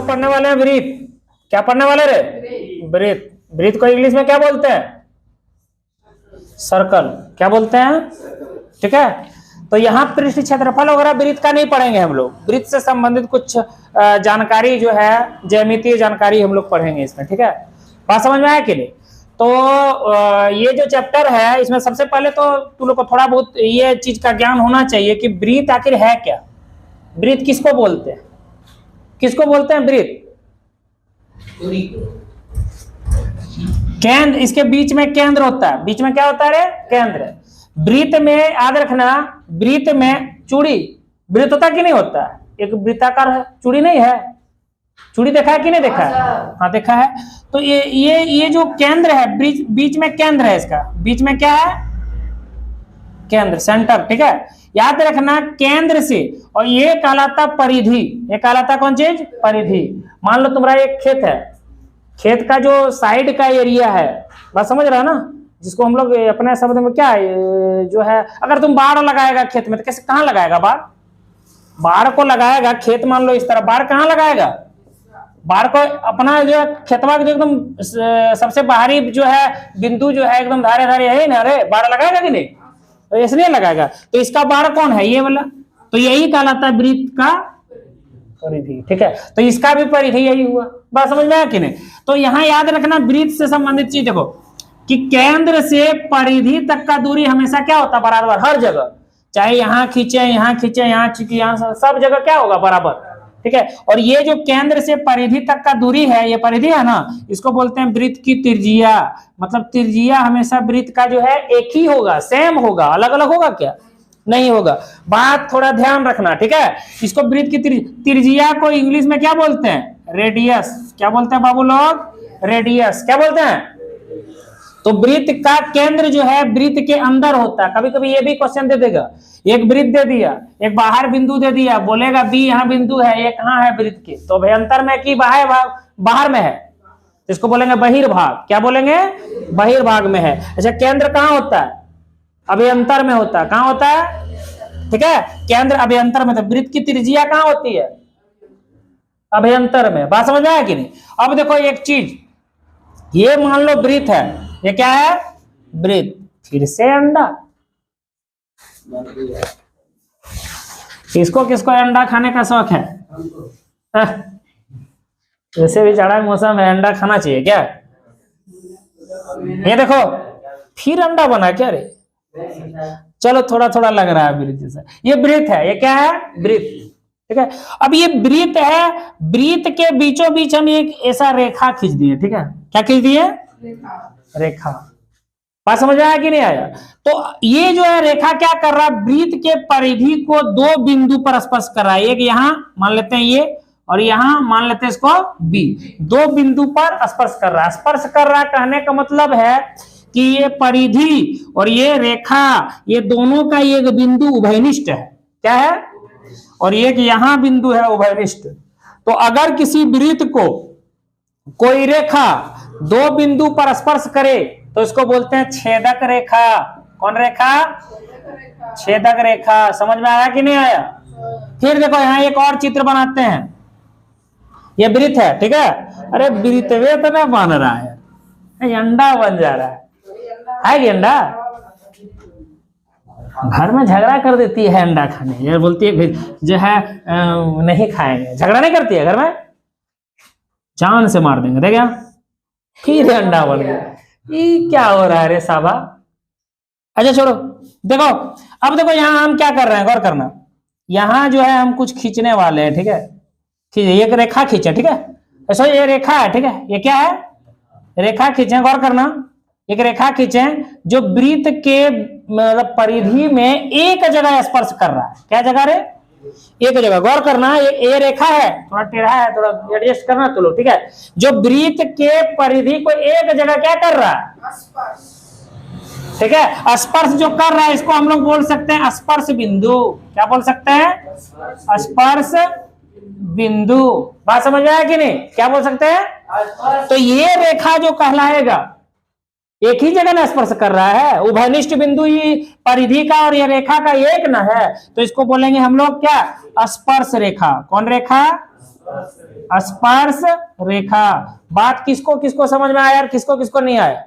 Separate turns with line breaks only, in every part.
पढ़ने वाले हैं ब्रीथ। क्या पढ़ने वाले रे? ब्रीथ। ब्रीथ को इंग्लिश में क्या बोलते हैं? सर्कल। क्या बोलते हैं? ठीक है। तो यहाँ पृष्ठ क्षेत्रफल वगैरह ब्रीथ का नहीं पढ़ेंगे हम लोग। ब्रीथ से संबंधित कुछ जानकारी जो है, ज्यामितीय जानकारी हम लोग पढ़ेंगे इसमें। ठीक है, बात समझ में आया कि नहीं? तो ये जो चैप्टर है इसमें सबसे पहले तो तुम लोग को थोड़ा बहुत ये चीज का ज्ञान होना चाहिए कि ब्रीथ आखिर है क्या। ब्रीथ किसको बोलते हैं? किसको बोलते हैं ब्रीथ? केंद्र। इसके बीच में केंद्र होता है। बीच में क्या होता है रे? केंद्र। ब्रीथ में याद रखना, ब्रीथ में चूड़ी। ब्रीथ होता कि नहीं होता? एक वृत्ताकार है, चूड़ी नहीं है? चूड़ी देखा है कि नहीं देखा है? हाँ देखा है। तो ये जो केंद्र है, बीच में केंद्र है। इसका बीच में क्या है? केंद्र, सेंटर। ठीक है, याद रखना केंद्र से। और ये कहलाता परिधि। ये कहलाता कौन चीज? परिधि। मान लो तुम्हारा एक खेत है, खेत का जो साइड का एरिया है, बात समझ रहा है ना, जिसको हम लोग अपने शब्द में क्या जो है, अगर तुम बाढ़ लगाएगा खेत में तो कैसे, कहाँ लगाएगा बाढ़? बाढ़ को लगाएगा खेत, मान लो इस तरह, बाढ़ कहाँ लगाएगा? बाढ़ को अपना जो खेतवा जो एकदम सबसे बाहरी जो है बिंदु जो है एकदम धारे धारे है ना, अरे बाढ़ लगाएगा कि नहीं? तो इसलिए लगाएगा। तो इसका बाढ़ कौन है? ये वाला। तो यही कहलाता है वृत्त का परिधि। ठीक है, तो इसका भी परिधि यही हुआ। बात समझ में आया कि नहीं? तो यहाँ याद रखना वृत्त से संबंधित चीज देखो कि केंद्र से परिधि तक का दूरी हमेशा क्या होता है? बराबर। हर जगह, चाहे यहाँ खींचे, यहाँ खींचे, यहाँ खींचे, यहाँ, सब जगह क्या होगा? बराबर। ठीक है, और ये जो केंद्र से परिधि तक का दूरी है, ये परिधि है ना, इसको बोलते हैं वृत्त की त्रिज्या। मतलब त्रिज्या हमेशा वृत्त का जो है एक ही होगा, सेम होगा। अलग अलग होगा क्या? नहीं होगा। बात थोड़ा ध्यान रखना। ठीक है, इसको वृत्त की त्रिज्या को इंग्लिश में क्या बोलते हैं? रेडियस। क्या बोलते हैं बाबू लोग? रेडियस। क्या बोलते हैं? तो वृत्त का केंद्र जो है वृत्त के अंदर होता है। कभी कभी ये भी क्वेश्चन दे देगा, एक वृत्त दे दिया, एक बाहर बिंदु दे दिया, बोलेगा बी यहाँ बिंदु है, ये कहाँ है वृत्त के? तो अभ्यंतर में कि बाहर में है, इसको बोलेंगे बहिर्भाग। क्या बोलेंगे? बहिर्भाग में है। अच्छा, केंद्र कहाँ होता है? अभ्यंतर में होता है। कहाँ होता है? ठीक है, केंद्र अभ्यंतर में। तो वृत्त की त्रिज्या कहाँ होती है? अभ्यंतर में। बात समझ में आया कि नहीं? अब देखो एक चीज, ये मान लो वृत्त है, ये क्या है? वृत्त। फिर से अंडा। किसको किसको अंडा खाने का शौक है? वैसे भी जाड़ा मौसम है, अंडा खाना चाहिए क्या? ये देखो फिर अंडा बना क्या रे? चलो थोड़ा थोड़ा लग रहा है वृत्त जैसा। ये वृत्त है। ये क्या है? वृत्त। ठीक है, अब ये वृत्त है, वृत्त के बीचों बीच हम एक ऐसा रेखा खींच दिए। ठीक है, क्या खींच दिए? रेखा। बात समझ आया कि नहीं आया? तो ये जो है रेखा क्या कर रहा है? वृत्त के परिधि को दो बिंदु पर स्पर्श कर रहा है। एक यहां मान लेते हैं ये, और यहां मान लेते हैं इसको बी। दो बिंदु पर स्पर्श कर रहा है। स्पर्श कर रहा है कहने का मतलब है कि ये परिधि और ये रेखा, ये दोनों का एक बिंदु उभयनिष्ठ है। क्या है? और एक यहां बिंदु है उभयनिष्ठ। तो अगर किसी वृत्त को कोई रेखा दो बिंदु पर स्पर्श करे तो इसको बोलते हैं छेदक रेखा। कौन रेखा? छेदक रेखा। समझ में आया कि नहीं आया? फिर देखो यहाँ एक और चित्र बनाते हैं। ये वृत्त है। ठीक है, अरे वृत्त वे तो ना बन रहा है, अंडा बन जा रहा है कि अंडा? घर में झगड़ा कर देती है अंडा खाने, ये बोलती है जो है नहीं खाएंगे। झगड़ा नहीं करती है घर में, जान से मार देंगे। देखा, फिर अंडा बन गया। ये क्या हो रहा है रे साहबा? अच्छा छोड़ो, देखो अब देखो यहाँ हम क्या कर रहे हैं, गौर करना। यहाँ जो है हम कुछ खींचने वाले हैं। ठीक है, एक रेखा खींचे। ठीक है, ऐसा ये रेखा है। ठीक है, ये क्या है? रेखा खींचे। गौर करना, एक रेखा खींचे जो वृत्त के मतलब परिधि में एक जगह स्पर्श कर रहा है। क्या जगह रे? एक जगह। गौर करना, ये रेखा है, थोड़ा टेढ़ा है, थोड़ा एडजस्ट करना तो लो। ठीक है, जो वृत्त के परिधि को एक जगह क्या कर रहा है? ठीक है, स्पर्श जो कर रहा है इसको हम लोग बोल सकते हैं स्पर्श बिंदु। क्या बोल सकते हैं? स्पर्श बिंदु। बात समझ में आया कि नहीं? क्या बोल सकते हैं? तो ये रेखा जो कहलाएगा, एक ही जगह ना स्पर्श कर रहा है, उभयनिष्ठ बिंदु ही परिधि का और ये रेखा का एक न है, तो इसको बोलेंगे हम लोग क्या, स्पर्श रेखा। कौन रेखा, स्पर्श रेखा। बात किसको किसको समझ में आया, किसको किसको नहीं आया,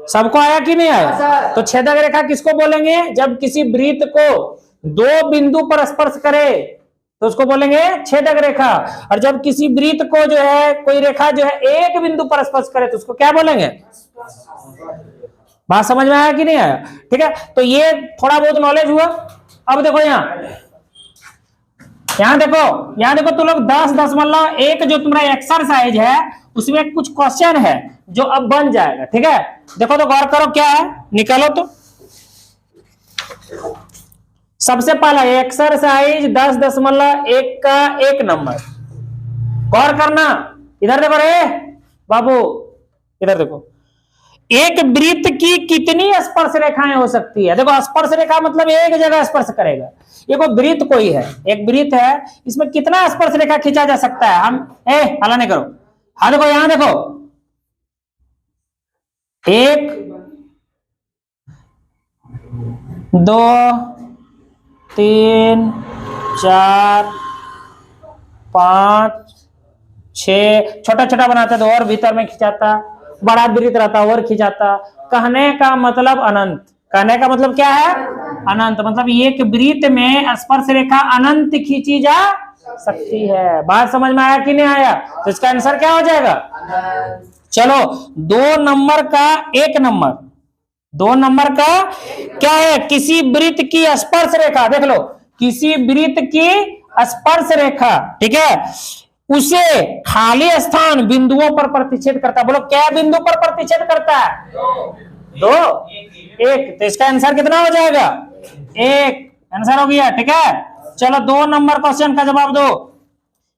सबको आया कि नहीं आया। तो छेदक रेखा किसको बोलेंगे, जब किसी वृत्त को दो बिंदु पर स्पर्श करे तो उसको बोलेंगे छेदक रेखा, और जब किसी वृत्त को जो है कोई रेखा जो है एक बिंदु पर स्पर्श करे तो उसको क्या बोलेंगे। बात समझ में आया कि नहीं आया, ठीक है। तो ये थोड़ा बहुत नॉलेज हुआ। अब देखो यहां देखो तुम लोग 10.1 जो तुम्हारा एक्सरसाइज है उसमें कुछ क्वेश्चन है जो अब बन जाएगा, ठीक है। देखो तो गौर करो क्या है, निकालो तो। सबसे पहला एक्सरसाइज 10.1 का 1 नंबर, गौर करना। इधर देखो रे बाबू, इधर देखो। एक वृत्त की कितनी स्पर्श रेखाएं हो सकती है। देखो स्पर्श रेखा मतलब एक जगह स्पर्श करेगा। ये कोई वृत्त कोई है, एक वृत्त है, इसमें कितना स्पर्श रेखा खींचा जा सकता है। हम हला नहीं करो, हाँ देखो यहां देखो, 1 2 3 4 5 6, छोटा छोटा बनाता तो और भीतर में खिंचाता, बड़ा वृत्त रहता और खिंचाता। कहने का मतलब अनंत, कहने का मतलब क्या है, अनंत। मतलब एक वृत्त में स्पर्श रेखा अनंत खींची जा सकती है। बात समझ में आया कि नहीं आया, तो इसका आंसर क्या हो जाएगा। चलो 2 नंबर का 1 नंबर, 2 नंबर का क्या है, किसी वृत्त की स्पर्श रेखा। देख लो, किसी वृत्त की स्पर्श रेखा, ठीक है, उसे खाली स्थान बिंदुओं पर प्रतिच्छेद करता है। बोलो क्या बिंदु पर प्रतिच्छेद करता है, 2 1, तो इसका आंसर कितना हो जाएगा, 1 आंसर हो गया, ठीक है। चलो 2 नंबर क्वेश्चन का जवाब दो।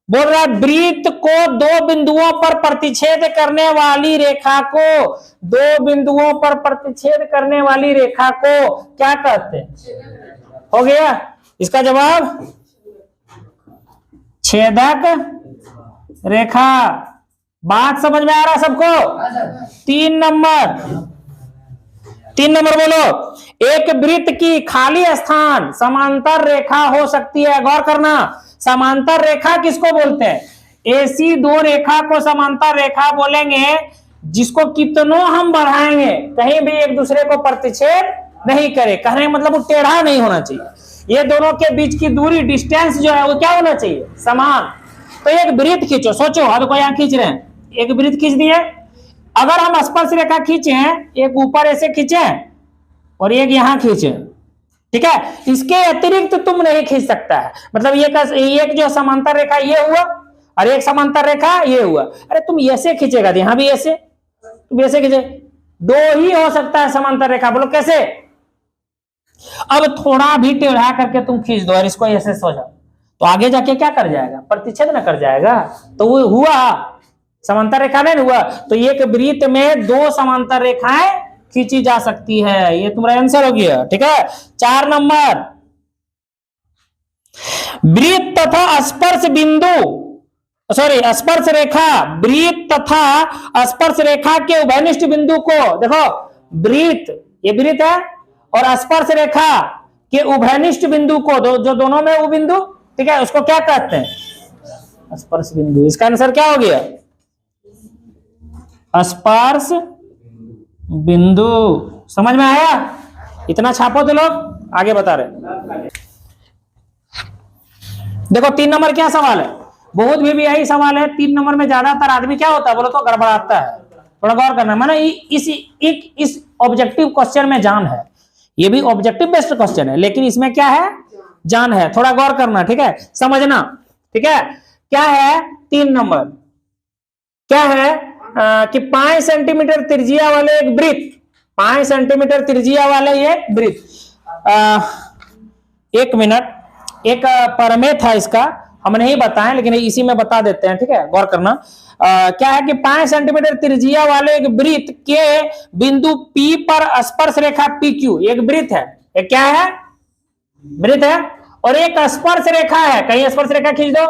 बोल रहा है वृत्त को 2 बिंदुओं पर प्रतिच्छेद करने वाली रेखा को, 2 बिंदुओं पर प्रतिच्छेद करने वाली रेखा को क्या कहते हैं। हो गया इसका जवाब, छेदक रेखा। बात समझ में आ रहा सबको। 3 नंबर बोलो, एक वृत्त की खाली स्थान समांतर रेखा हो सकती है। गौर करना, समांतर रेखा किसको बोलते हैं, ऐसी 2 रेखा को समांतर रेखा बोलेंगे जिसको कितनों हम बढ़ाएंगे कहीं भी एक दूसरे को प्रतिच्छेद नहीं करे। कहने मतलब वो टेढ़ा नहीं होना चाहिए, ये दोनों के बीच की दूरी डिस्टेंस जो है वो क्या होना चाहिए, समान। तो एक वृत्त खींचो, सोचो अब को यहां खींच रहे हैं, एक वृत्त खींच दिए। अगर हम स्पर्श रेखा खींचे, एक ऊपर ऐसे खींचे और एक यहां खींचे, ठीक है, इसके अतिरिक्त तुम नहीं खींच सकता है। मतलब एक जो समांतर रेखा ये हुआ और एक समांतर रेखा ये हुआ। अरे तुम ऐसे खींचेगा, यहां भी ऐसे, तुम ऐसे खींचे, 2 ही हो सकता है समांतर रेखा। बोलो कैसे। अब थोड़ा भी टेढ़ा करके तुम खींच दो और इसको ऐसे सोचो, तो आगे जाके क्या कर जाएगा, प्रतिच्छेद न कर जाएगा। तो वो हुआ समांतर रेखा नहीं हुआ। तो एक वृत्त में 2 समांतर रेखाएं खींची जा सकती है। ये तुम्हारा आंसर हो गया, ठीक है। 4 नंबर, वृत्त तथा स्पर्श बिंदु, सॉरी स्पर्श रेखा, वृत्त तथा स्पर्श रेखा के उभयनिष्ठ बिंदु को, देखो वृत्त ये वृत्त है और स्पर्श रेखा के उभयनिष्ठ बिंदु को, जो दोनों में वो बिंदु, ठीक है, उसको क्या कहते हैं, स्पर्श बिंदु। इसका आंसर क्या हो गया, स्पर्श बिंदु। समझ में आया, इतना छापो तो लोग आगे बता रहे। देखो 3 नंबर क्या सवाल है, बहुत भी यही सवाल है। 3 नंबर में ज्यादातर आदमी क्या होता है, बोलो तो गड़बड़ाता है। थोड़ा गौर करना, माना इस ऑब्जेक्टिव क्वेश्चन में जान है। ये भी ऑब्जेक्टिव बेस्ड क्वेश्चन है लेकिन इसमें क्या है, जान है। थोड़ा गौर करना, ठीक है, समझना, ठीक है। क्या है 3 नंबर, क्या है कि 5 सेंटीमीटर त्रिज्या वाले एक वृत्त, 5 सेंटीमीटर त्रिज्या वाले एक वृत्त, 1 मिनट, एक प्रमेय था इसका, हम नहीं बताएं लेकिन इसी में बता देते हैं, ठीक है, गौर करना। क्या है कि 5 सेंटीमीटर त्रिज्या वाले एक वृत्त के बिंदु P पर स्पर्श रेखा PQ, एक वृत्त है, एक क्या है, वृत्त है, और एक स्पर्श रेखा है। कहीं स्पर्श रेखा खींच दो,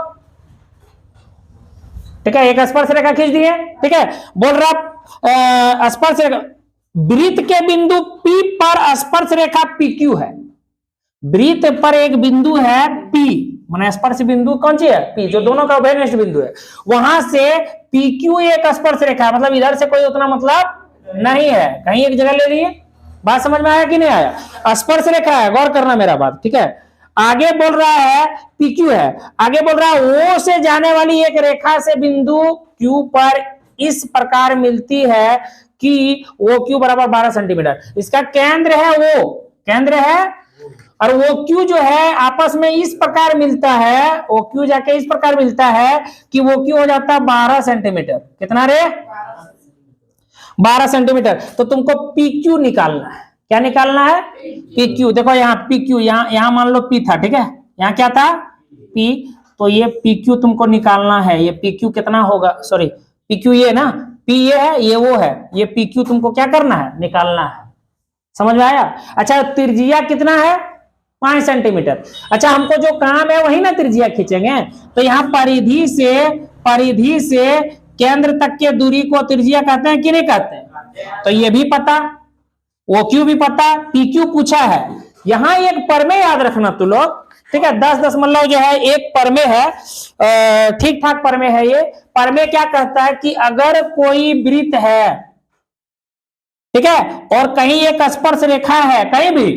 ठीक है, एक स्पर्श रेखा खींच दी है, ठीक है। बोल रहा स्पर्श रेखा, वृत्त के बिंदु P पर स्पर्श रेखा PQ है। वृत्त पर एक बिंदु है P, माने स्पर्श बिंदु कौन सी है? P, जो दोनों का उभयनिष्ठ बिंदु है। वहां से PQ एक स्पर्श रेखा, मतलब इधर से कोई उतना मतलब नहीं है, कहीं एक जगह ले लिए। बात समझ में आया कि नहीं आया? स्पर्श रेखा है, गौर करना मेरा बात, ठीक है। आगे बोल रहा है PQ है, आगे बोल रहा है O से जाने वाली एक रेखा से बिंदु Q पर इस प्रकार मिलती है कि OQ बराबर 12 सेंटीमीटर। इसका केंद्र है वो, केंद्र है, और OQ जो है आपस में इस प्रकार मिलता है, OQ जाके इस प्रकार मिलता है कि OQ हो जाता है 12 सेंटीमीटर। कितना रे? 12 सेंटीमीटर। तो तुमको PQ निकालना है। क्या निकालना है? PQ। देखो यहाँ PQ, यहाँ मान लो P था, ठीक है, यहाँ क्या था? P। तो ये PQ तुमको निकालना है। ये PQ कितना होगा? सॉरी, PQ ये ना, P ये है, ये वो है, ये PQ तुमको क्या करना है? निकालना है। समझ में आया? अच्छा, त्रिज्या कितना है? 5 सेंटीमीटर। अच्छा, हमको जो काम है वही ना त्रिज्या खींचेंगे। तो यहाँ परिधि से केंद्र तक के दूरी को त्रिज्या कहते हैं कि नहीं कहते हैं? तो ये भी पता, OQ भी पता, PQ पूछा है। यहाँ एक परमेय याद रखना तू लोग, ठीक है। 10.0 जो है एक परमेय है, ठीक ठाक परमेय है ये। परमेय क्या कहता है कि अगर कोई वृत्त है, ठीक है, और कहीं एक स्पर्श रेखा है कहीं भी,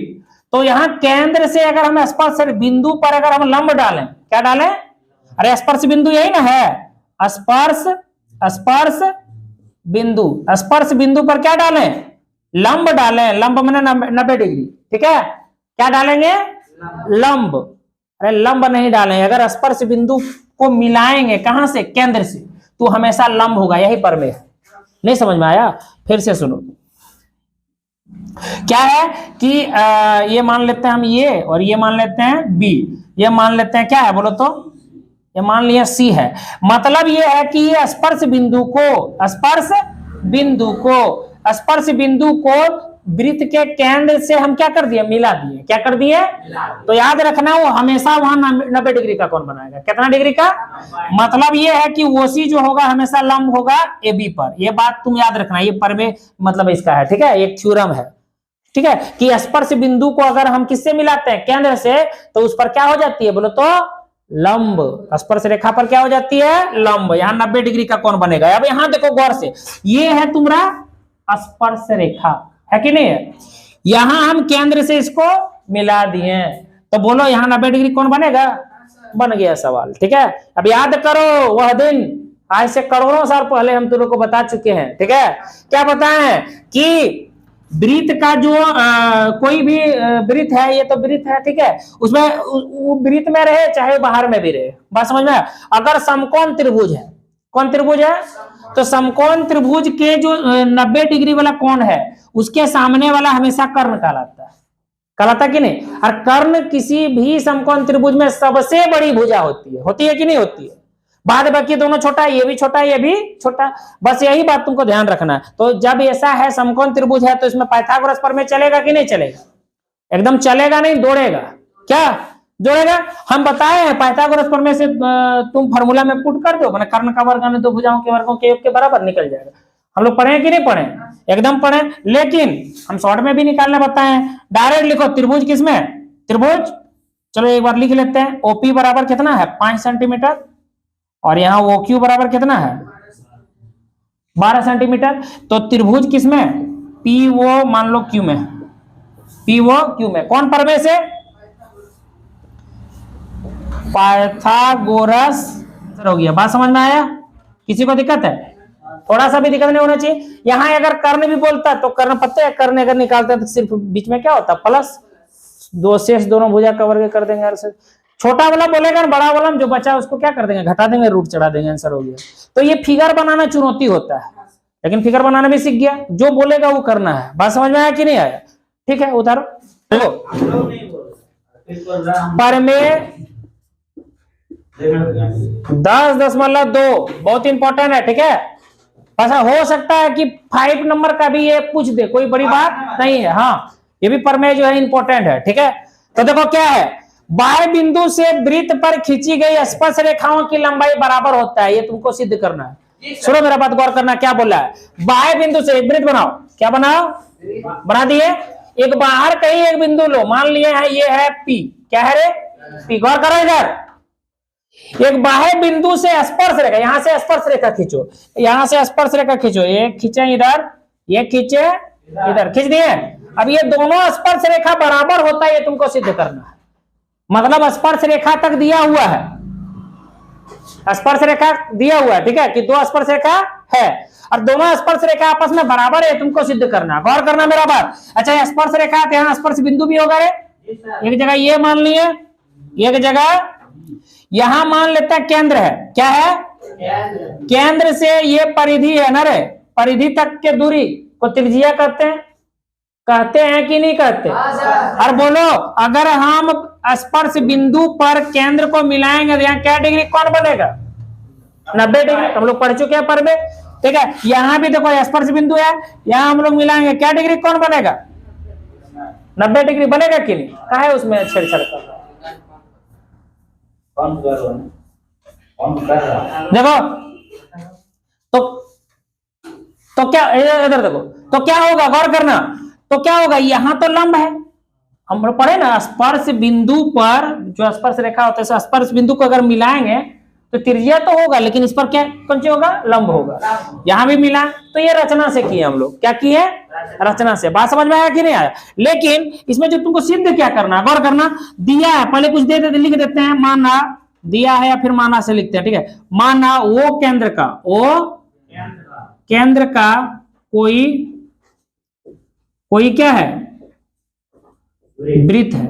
तो यहां केंद्र से अगर हम स्पर्श बिंदु पर अगर हम लंब डालें, क्या डालें? अरे स्पर्श बिंदु यही ना है, स्पर्श बिंदु पर क्या डालें? लंब डालें। लंब मैंने 90 डिग्री, ठीक है। क्या डालेंगे? लंब। अरे लंब नहीं डालें, अगर स्पर्श बिंदु को मिलाएंगे कहां से? केंद्र से, तो हमेशा लंब होगा। यही परमेय है। नहीं समझ में आया? फिर से सुनो। क्या है कि ये मान लेते हैं हम ये, और ये मान लेते हैं B, ये मान लेते हैं क्या है बोलो तो? ये मान लिया C है। मतलब ये है कि ये स्पर्श बिंदु को वृत्त के केंद्र से हम क्या कर दिए? मिला दिए। क्या कर दिए? तो याद रखना, वो हमेशा वहां 90 डिग्री का कोण बनाएगा। कितना डिग्री का? मतलब ये है कि OC जो होगा हमेशा लंब होगा AB पर। ये बात तुम याद रखना, ये परमेय मतलब इसका है, ठीक है, एक थ्योरम है, ठीक है, कि स्पर्श बिंदु को अगर हम किससे मिलाते हैं? केंद्र से, तो उस पर क्या हो जाती है बोलो तो? लंब। स्पर्श रेखा पर क्या हो जाती है? लंब। यहाँ 90 डिग्री का कोण बनेगा। अब यहाँ देखो गौर से, ये है तुम्हारा स्पर्श रेखा, है कि नहीं है? यहां हम केंद्र से इसको मिला दिए, तो बोलो यहाँ 90 डिग्री कौन बनेगा? बन गया सवाल, ठीक है। अब याद करो वह दिन, आज से करोड़ों साल पहले हम तुम लोग को बता चुके हैं, ठीक है। क्या बताएं कि वृत्त का जो कोई भी वृत्त है, ये तो वृत्त है, ठीक है, उसमें वो वृत्त में रहे चाहे बाहर में भी रहे। बात समझ में? अगर समकोण त्रिभुज है, कौन त्रिभुज है? तो समकोण त्रिभुज के जो 90 डिग्री वाला कोण है, उसके सामने वाला हमेशा कर्ण कहलाता है। कहलाता कि नहीं? और कर्ण किसी भी समकोण त्रिभुज में सबसे बड़ी भुजा होती है कि नहीं होती है? बाद बाकी दोनों छोटा, ये भी छोटा, ये भी छोटा। बस यही बात तुमको ध्यान रखना है। तो जब ऐसा है समकोण त्रिभुज है, तो इसमें पाइथागोरस प्रमेय चलेगा कि नहीं चलेगा? एकदम चलेगा, नहीं दौड़ेगा। क्या जोड़ेगा? हम बताए हैं पाइथागोरस प्रमेय से तुम फार्मूला में पुट कर दो, मैंने कर्ण का वर्ग दो भुजाओं के वर्गों के योग के बराबर निकल जाएगा। हम लोग पढ़े कि नहीं पढ़े? एकदम पढ़े। लेकिन हम शॉर्ट में भी निकालने बताए हैं। डायरेक्ट लिखो त्रिभुज किसमें? त्रिभुज, चलो एक बार लिख लेते हैं। OP बराबर कितना है? 5 सेंटीमीटर, और यहाँ OQ बराबर कितना है? 12 सेंटीमीटर। तो त्रिभुज किसमें? PO मान लो Q में, PO Q में। कौन प्रमेय से? पाइथागोरस हो गया। बात समझ में आया? किसी को दिक्कत है? थोड़ा सा भी दिक्कत नहीं होना चाहिए। यहां अगर कर्ण भी बोलता है तो कर्ण पता है, कर्ण अगर निकालते हैं तो सिर्फ बीच में क्या होता है? प्लस, दो शेष दोनों भुजा का वर्ग कर देंगे। छोटा वाला बोलेगा, बड़ा वाला जो बचा उसको क्या कर देंगे? घटा देंगे, रूट चढ़ा देंगे, आंसर हो गया। तो ये फिगर बनाना चुनौती होता है, लेकिन फिगर बनाना भी सीख गया। जो बोलेगा वो करना है। बात समझ में आया कि नहीं आया? ठीक है, उतारो। परमेय 10.2 बहुत इंपॉर्टेंट है, ठीक है। ऐसा हो सकता है कि 5 नंबर का भी ये पूछ दे, कोई बड़ी बात नहीं है। हाँ, ये भी प्रमेय जो है इंपॉर्टेंट है, ठीक है। तो देखो क्या है, बाह्य बिंदु से वृत्त पर खींची गई स्पर्श रेखाओं की लंबाई बराबर होता है। ये तुमको सिद्ध करना है। सुनो मेरा बात गौर करना, क्या बोला है, बाह्य बिंदु से एक वृत्त बनाओ, क्या बनाओ, बना दिए, एक बाहर कहीं एक बिंदु लो, मान लिए है ये है P, क्या है रे P, गौर करो इधर, एक बाह्य बिंदु से स्पर्श रेखा, यहां से स्पर्श रेखा खींचो, यहां से स्पर्श रेखा खींचो, ये खींचे इधर, ये खींचे इधर, खींच दिए। अब ये दोनों स्पर्श रेखा बराबर होता है, ये तुमको सिद्ध करना है, मतलब स्पर्श रेखा तक दिया हुआ है, स्पर्श रेखा दिया हुआ है, ठीक है, कि दो स्पर्श रेखा है और दोनों स्पर्श रेखा आपस में बराबर है, तुमको सिद्ध करना, गौर करना मेरा बात। अच्छा ये स्पर्श रेखा तो यहाँ स्पर्श बिंदु भी होगा रे, एक जगह ये मान लिए, एक जगह यहां मान लेता है केंद्र है, क्या है, केंद्र से ये परिधि है ना रे, परिधि तक के दूरी को त्रिज्या कहते हैं कि नहीं कहते, और बोलो अगर हम स्पर्श बिंदु पर केंद्र को मिलाएंगे तो यहाँ क्या डिग्री कौन बनेगा, 90 डिग्री, हम लोग पढ़ चुके हैं पर में, ठीक है। यहां भी देखो स्पर्श बिंदु है, यहां हम लोग मिलाएंगे, क्या डिग्री कौन बनेगा, 90 डिग्री बनेगा कि नहीं, कहा है उसमें छेड़छाड़ कर देखो, तो क्या इधर देखो, तो क्या होगा, गौर करना, तो क्या होगा, यहां तो लंब है, हम लोग पढ़े ना, स्पर्श बिंदु पर जो स्पर्श रेखा होता है, स्पर्श बिंदु को अगर मिलाएंगे तो त्रिज्या तो होगा, लेकिन इस पर क्या कौन सी होगा, लंब होगा, यहां भी मिला, तो ये रचना से किए हम लोग, क्या किए, रचना से, बात समझ में आया कि नहीं आया। लेकिन इसमें जो तुमको सिद्ध क्या करना, गौर करना, दिया है, पहले कुछ दे देते, लिख देते हैं, माना दिया है या फिर माना से लिखते हैं, ठीक है, माना वो केंद्र का, वो केंद्र का कोई क्या है, वृत्त है,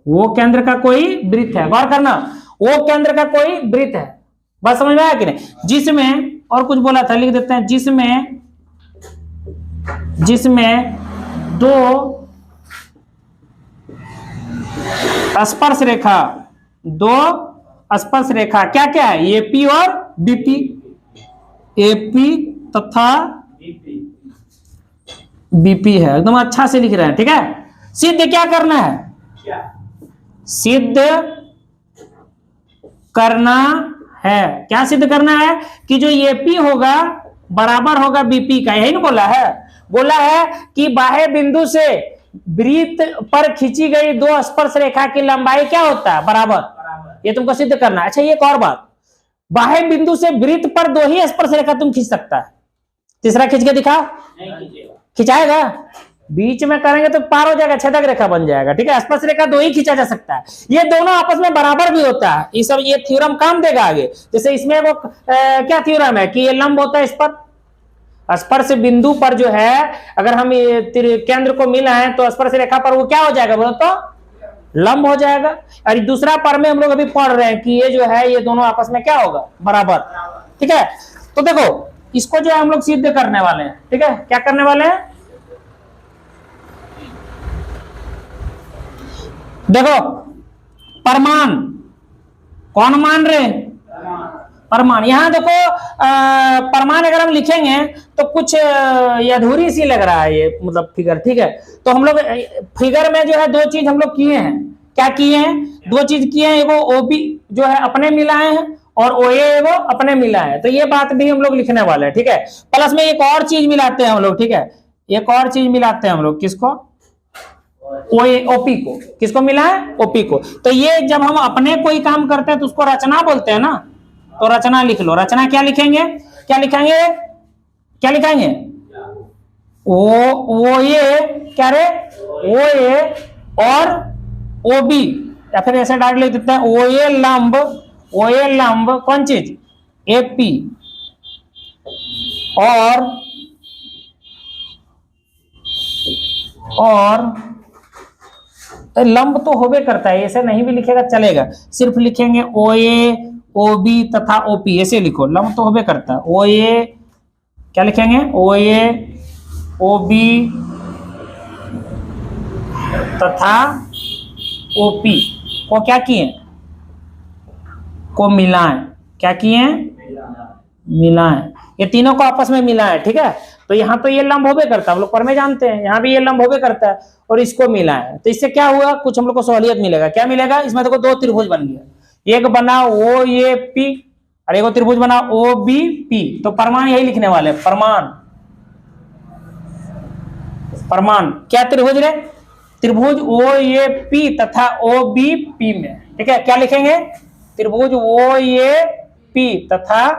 वो केंद्र का कोई वृत्त है, गौर करना, वो केंद्र का कोई वृत्त है, बात समझ में आया कि नहीं, जिसमें, और कुछ बोला था, लिख देते हैं, जिसमें दो स्पर्श रेखा, दो स्पर्श रेखा क्या क्या है, एपी और बीपी, एपी तथा बीपी है, एकदम अच्छा से लिख रहे हैं, ठीक है। सिद्ध क्या करना है, सिद्ध करना है, क्या सिद्ध करना है, कि जो एपी होगा बराबर होगा बीपी का, यही ना बोला है कि बाह्य बिंदु से वृत्त पर खींची गई दो स्पर्श रेखा की लंबाई क्या होता है, बराबर, ये तुमको सिद्ध करना है। अच्छा ये एक और बात, बाह्य बिंदु से वृत्त पर दो ही स्पर्श रेखा तुम खींच सकता है, तीसरा खींच के दिखाओ, खिंचाएगा, बीच में करेंगे तो पार हो जाएगा, छेदक रेखा बन जाएगा, ठीक है, स्पर्श रेखा दो ही खींचा जा सकता है, ये दोनों आपस में बराबर भी होता है, ये सब ये थ्योरम काम देगा आगे, जैसे इसमें वो क्या थ्योरम है कि ये लंब होता है, इस पर स्पर्श बिंदु पर जो है अगर हम केंद्र को मिला है तो स्पर्श रेखा पर वो क्या हो जाएगा, बोलो तो लंब हो जाएगा। और दूसरा पर में हम लोग अभी पढ़ रहे हैं कि ये जो है ये दोनों आपस में क्या होगा, बराबर, ठीक है। तो देखो इसको जो है हम लोग सिद्ध करने वाले हैं, ठीक है, क्या करने वाले हैं, देखो परमान, कौन मान रहे, परमान, यहां देखो परमान अगर हम लिखेंगे तो कुछ अधूरी सी लग रहा है ये, मतलब फिगर, ठीक है, तो हम लोग फिगर में जो है दो चीज हम लोग किए हैं, क्या किए हैं, दो चीज किए हैं, वो ओबी जो है अपने मिलाए हैं और ओए वो अपने मिलाए हैं, तो ये बात भी हम लोग लिखने वाले हैं, ठीक है। प्लस में एक और चीज मिलाते हैं हम लोग, ठीक है, एक और चीज मिलाते हैं हम लोग, किसको, ओपी को, किसको मिला है, ओपी को। तो ये जब हम अपने कोई काम करते हैं तो उसको रचना बोलते हैं ना, तो रचना लिख लो, रचना क्या लिखेंगे, क्या लिखेंगे, क्या लिखेंगे, वो ये क्या रे, ओ ए और ओ बी, या फिर ऐसे डायरेक्ट लिख देते हैं ओ ए लंब कौन चीज, एपी, और लंब तो होबे करता है, ऐसे नहीं भी लिखेगा चलेगा, सिर्फ लिखेंगे ओ ए ओ बी तथा ओपी, ऐसे लिखो, लंब तो होबे करता है, ओ ए क्या लिखेंगे, ओ ए ओ बी तथा ओपी को क्या किए, को मिलाएं, क्या किए, मिलाएं, ये तीनों को आपस में मिलाएं, ठीक है। तो यहाँ तो ये लंब होबे करता है, हम लोग पर में जानते हैं, यहाँ भी ये लंब होबे करता है, और इसको मिलाएं, तो इससे क्या हुआ, कुछ हम लोग को सहूलियत मिलेगा, क्या मिलेगा, इसमें देखो दो त्रिभुज बन गया, एक बना ओ ए पी और एक त्रिभुज बना ओ बी पी, तो परमान यही लिखने वाले, परमान। परमान क्या त्रिभुज रे? त्रिभुज ओ ए पी तथा ओ बी पी में, ठीक है। क्या लिखेंगे? त्रिभुज ओ ए पी तथा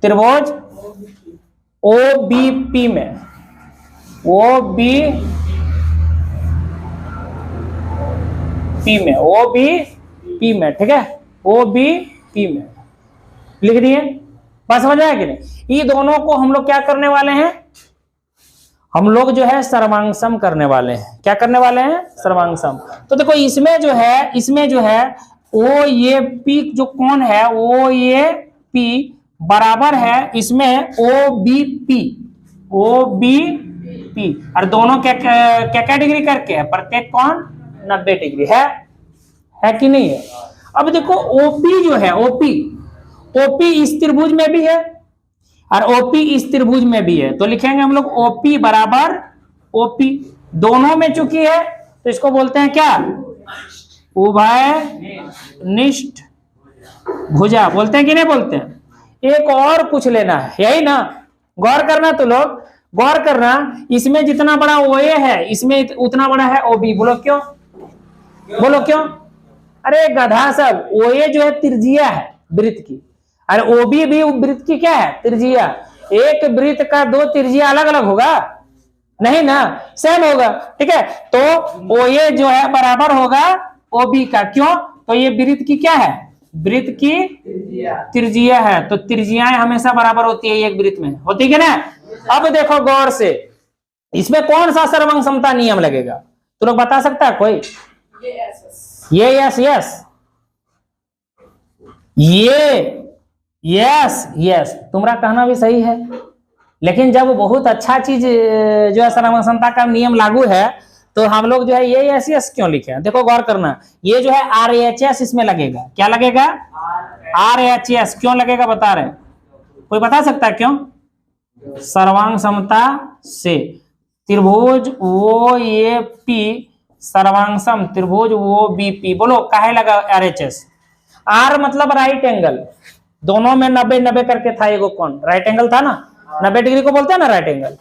त्रिभुज ओ बी पी में, ओ बी पी में, ओ बी पी में, ठीक है, ओ बी पी में लिख दिए। बात समझ आया कि नहीं? ये दोनों को हम लोग क्या करने वाले हैं? हम लोग जो है सर्वांगसम करने वाले हैं। क्या करने वाले हैं? सर्वांगसम। तो देखो इसमें जो है ओ ए पी जो कौन है, ओ ए पी बराबर है इसमें O B P, O B P, और दोनों क्या क्या डिग्री करके है? प्रत्येक कौन 90 डिग्री है कि नहीं है? अब देखो ओपी जो है, ओपी इस त्रिभुज में भी है और ओपी इस त्रिभुज में भी है, तो लिखेंगे हम लोग ओपी बराबर ओपी, दोनों में चुकी है तो इसको बोलते हैं क्या? उभयनिष्ठ भुजा। बोलते हैं कि नहीं बोलते हैं? एक और पूछ लेना है, यही ना, गौर करना, तो लोग गौर करना, इसमें जितना बड़ा ओए है इसमें उतना बड़ा है ओबी। बोलो क्यों? बोलो क्यों? अरे गधा सब, ओए जो है त्रिज्या है वृत्त की, और ओबी भी वृत्त की क्या है? त्रिज्या। एक वृत्त का दो त्रिज्या अलग अलग होगा? नहीं ना, सेम होगा, ठीक है। तो ओए जो है बराबर होगा ओबी का। क्यों? तो ये वृत्त की क्या है? वृत्त की त्रिज्या है, तो त्रिज्याएं हमेशा बराबर होती है एक वृत्त में, होती है ना। अब देखो गौर से, इसमें कौन सा सर्वांग समता नियम लगेगा? तो लोग बता सकता है कोई? ये यस, तुम्हारा कहना भी सही है, लेकिन जब बहुत अच्छा चीज जो है सर्वांग समता का नियम लागू है, तो हम लोग जो है ये यस क्यों लिखे हैं? देखो गौर करना, ये जो है RHS इसमें लगेगा। क्या लगेगा? RHS क्यों लगेगा बता रहे हैं? कोई बता सकता है क्यों? सर्वांग समता से त्रिभुज ओ ए पी सर्वांगसम त्रिभुज ओ बी पी। बोलो काहे लगा RHS? R मतलब राइट एंगल, दोनों में 90-90 करके था, एगो कौन राइट एंगल था ना, 90 डिग्री को बोलते हैं ना राइट एंगल।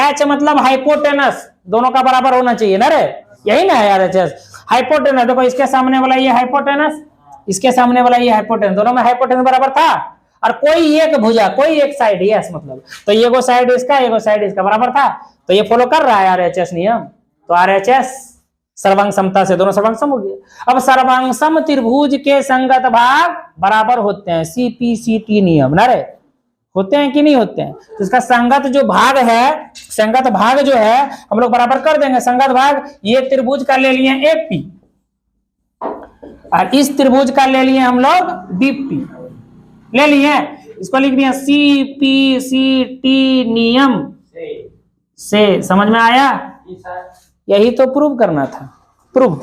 H मतलब हाइपोटेनस, दोनों का बराबर होना चाहिए ना रे, यही ना है RHS। हाइपोटेनस देखो, इसके सामने वाला ये हाइपोटेनस, इसके सामने वाला ये हाइपोटेनस, दोनों में हाइपोटेनस बराबर था, और कोई एक भुजा, कोई एक साइड, यस मतलब, तो ये गो साइड इसका, ये गो साइड इसका बराबर था, तो ये फॉलो कर रहा है RHS नियम। तो RHS सर्वांग समता से दोनों सर्वांगसम हो गए। अब सर्वांगसम त्रिभुज के संगत भाग बराबर होते हैं, CPCT नियम ना रे, होते हैं कि नहीं होते हैं? तो इसका संगत जो भाग है, संगत भाग जो है हम लोग बराबर कर देंगे। संगत भाग ये त्रिभुज का ले लिए AP, और इस त्रिभुज का ले लिए हम लोग BP, ले लिए, इसको लिख दिया CPCT नियम से। समझ में आया? यही तो प्रूव करना था, प्रूव।